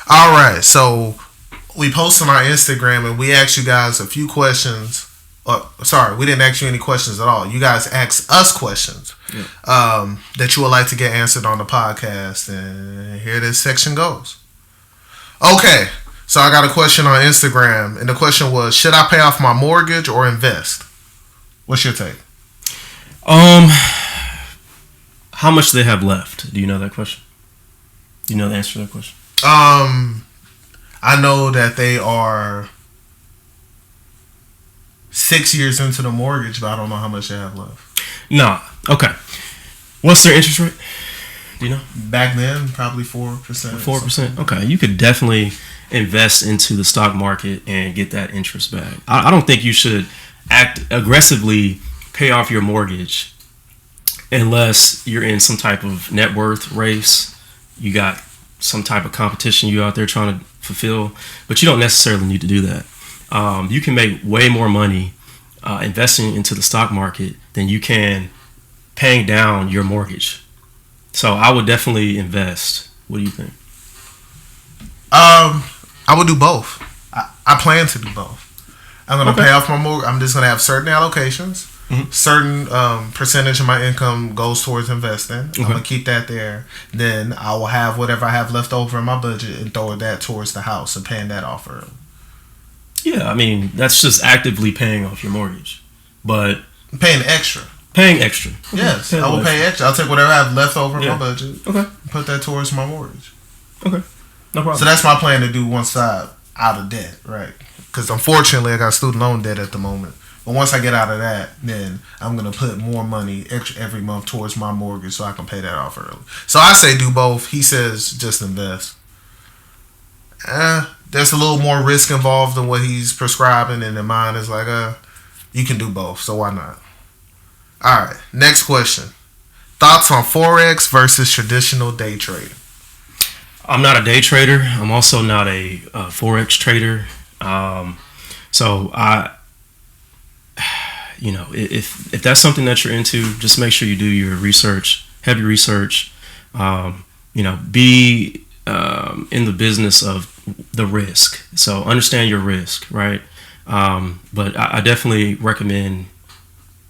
All right, so we posted on our Instagram and we asked you guys a few questions. Sorry, we didn't ask you any questions at all. You guys asked us questions that you would like to get answered on the podcast, and here this section goes. Okay, so I got a question on Instagram, and the question was, should I pay off my mortgage or invest? What's your take? How much do they have left? Do you know that question? Do you know the answer to that question? I know that they are 6 years into the mortgage, but I don't know how much they have left. Nah. Okay. What's their interest rate? Do you know? Back then, probably 4%. 4%. Okay. You could definitely invest into the stock market and get that interest back. I don't think you should act aggressively pay off your mortgage unless you're in some type of net worth race. You got some type of competition you out there trying to fulfill, but you don't necessarily need to do that. You can make way more money investing into the stock market than you can paying down your mortgage. So I would definitely invest. What do you think? I would do both. I plan to do both. I'm going to pay off my mortgage. I'm just going to have certain allocations. Mm-hmm. Certain percentage of my income goes towards investing. Okay. I'm going to keep that there. Then I will have whatever I have left over in my budget and throw that towards the house and paying that off early. Yeah, I mean, that's just actively paying off your mortgage. But paying extra. Paying extra. Okay. Yes, I will pay extra. I'll take whatever I have left over in my budget. Okay. Put that towards my mortgage. Okay. No problem. So that's my plan, to do once I'm out of debt, right? Because unfortunately, I got student loan debt at the moment. But once I get out of that, then I'm going to put more money extra every month towards my mortgage so I can pay that off early. So I say do both. He says just invest. There's a little more risk involved than what he's prescribing, and then mine is like, you can do both, so why not? All right, next question. Thoughts on Forex versus traditional day trading? I'm not a day trader. I'm also not a Forex trader. So if that's something that you're into, just make sure you do your research, heavy research. Be in the business of the risk. So understand your risk, right? But I definitely recommend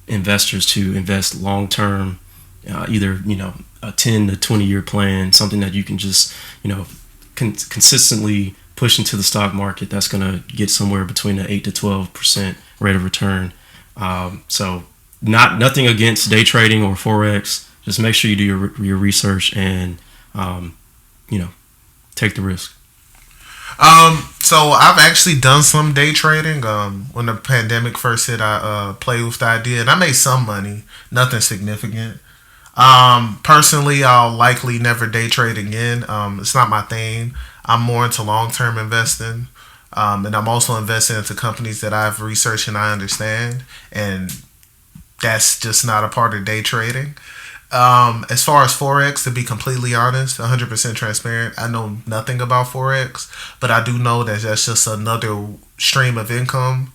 investors to invest long term, either a 10 to 20 year plan, something that you can just consistently push into the stock market. That's going to get somewhere between an 8 to 12% rate of return. So nothing against day trading or Forex. Just make sure you do your research and take the risk. So I've actually done some day trading. When the pandemic first hit, I played with the idea and I made some money, nothing significant. Personally, I'll likely never day trade again. It's not my thing. I'm more into long-term investing. And I'm also investing into companies that I've researched and I understand. And that's just not a part of day trading. As far as Forex, to be completely honest, 100% transparent, I know nothing about Forex, but I do know that that's just another stream of income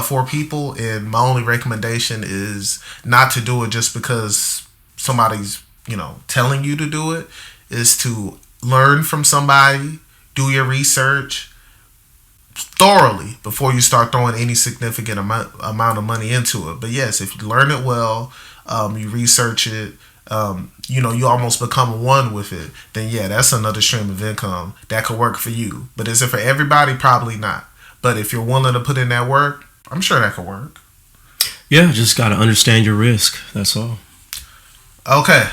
for people. And my only recommendation is not to do it just because somebody's, telling you to do it, is to learn from somebody, do your research thoroughly before you start throwing any significant amount of money into it. But yes, if you learn it well, you research it, you almost become one with it, then yeah, that's another stream of income that could work for you. But is it for everybody? Probably not. But if you're willing to put in that work, I'm sure that could work. Yeah, just got to understand your risk. That's all. Okay.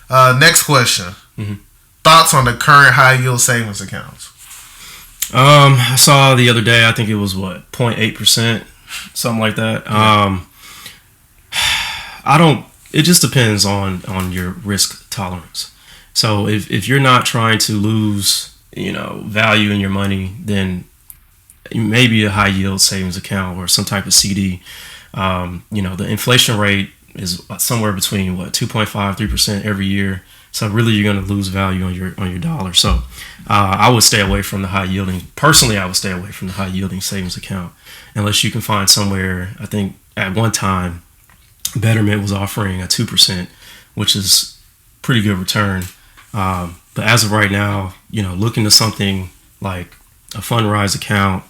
Next question. Mm-hmm. Thoughts on the current high yield savings accounts? I saw the other day, I think it was 0.8%, something like that. It just depends on your risk tolerance. So if you're not trying to lose, value in your money, then maybe a high yield savings account or some type of CD. The inflation rate is somewhere between 2.5-3% every year. So really, you're going to lose value on your dollar. So I would stay away from the high yielding. Personally, I would stay away from the high yielding savings account unless you can find somewhere. I think at one time, Betterment was offering a 2%, which is pretty good return. But as of right now, look into something like a Fundrise account,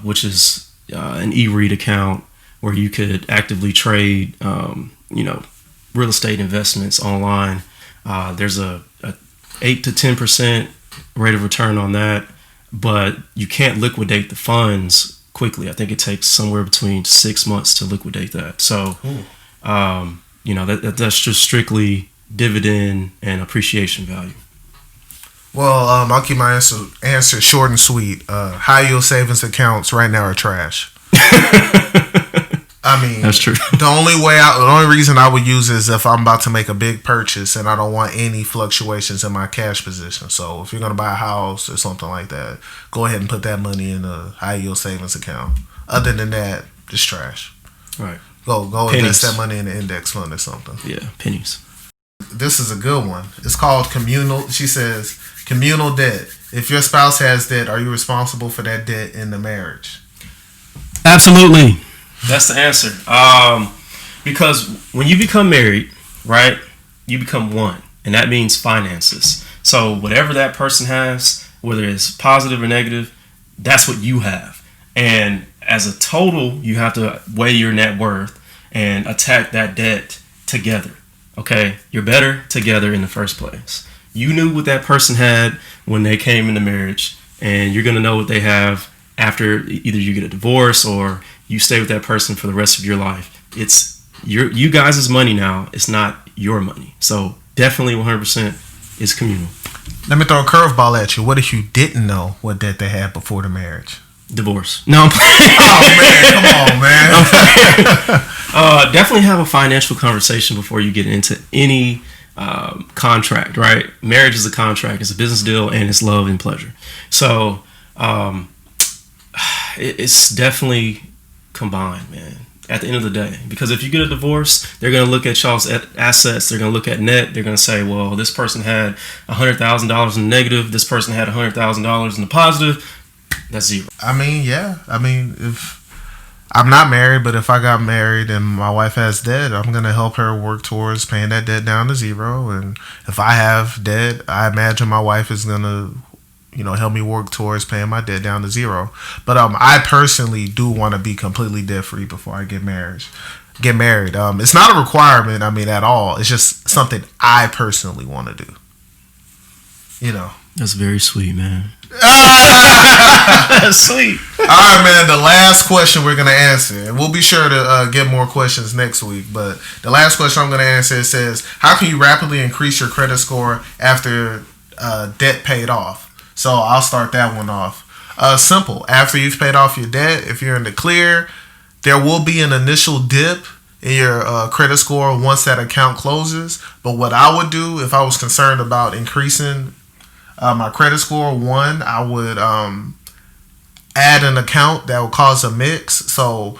which is an e-read account where you could actively trade, real estate investments online. There's a 8 to 10% rate of return on that, but you can't liquidate the funds quickly. I think it takes somewhere between 6 months to liquidate that. So, that's just strictly dividend and appreciation value. Well, I'll keep my answer short and sweet. High yield savings accounts right now are trash. I mean, that's true. The only reason I would use it is if I'm about to make a big purchase and I don't want any fluctuations in my cash position. So if you're going to buy a house or something like that, go ahead and put that money in a high yield savings account. Other than that, just trash. Right. Go invest that money in an index fund or something. Yeah, pennies. This is a good one. It's called communal. She says, communal debt. If your spouse has debt, are you responsible for that debt in the marriage? Absolutely. That's the answer. Because when you become married, right, you become one. And that means finances. So whatever that person has, whether it's positive or negative, that's what you have. And as a total, you have to weigh your net worth and attack that debt together. Okay? You're better together in the first place. You knew what that person had when they came into marriage, and you're going to know what they have after either you get a divorce or you stay with that person for the rest of your life. It's you guys' money now. It's not your money. So definitely 100% is communal. Let me throw a curveball at you. What if you didn't know what debt they had before the marriage? Divorce. No, I'm playing. Oh, man. Come on, man. Definitely have a financial conversation before you get into any contract, right? Marriage is a contract. It's a business deal, and it's love and pleasure. So it's definitely combined, man, at the end of the day. Because if you get a divorce, they're going to look at y'all's assets. They're going to look at net. They're going to say, well, this person had $100,000 in the negative. This person had $100,000 in the positive. That's zero. I mean, yeah. I mean, if I'm not married, but if I got married and my wife has debt, I'm going to help her work towards paying that debt down to zero. And if I have debt, I imagine my wife is going to, help me work towards paying my debt down to zero. But I personally do want to be completely debt free before I get married. It's not a requirement, at all. It's just something I personally want to do. That's very sweet, man. That's sweet. All right, man. The last question we're going to answer, and we'll be sure to get more questions next week, but the last question I'm going to answer says, how can you rapidly increase your credit score after debt paid off? So I'll start that one off. Simple. After you've paid off your debt, if you're in the clear, there will be an initial dip in your credit score once that account closes. But what I would do if I was concerned about increasing my credit score, one, I would add an account that will cause a mix. So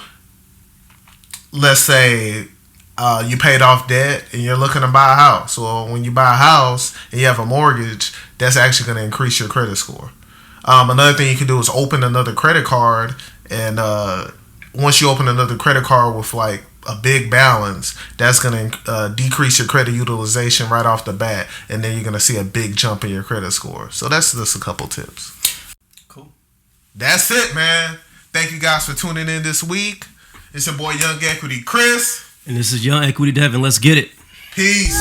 let's say you paid off debt and you're looking to buy a house. Well, when you buy a house and you have a mortgage, that's actually going to increase your credit score. Another thing you can do is open another credit card, and once you open another credit card with like a big balance, that's going to decrease your credit utilization right off the bat, and then you're going to see a big jump in your credit score. So that's just a couple tips. Cool. That's it, man. Thank you guys for tuning in this week. It's your boy Young Equity Chris. And this is Young Equity Devin. Let's get it. Peace.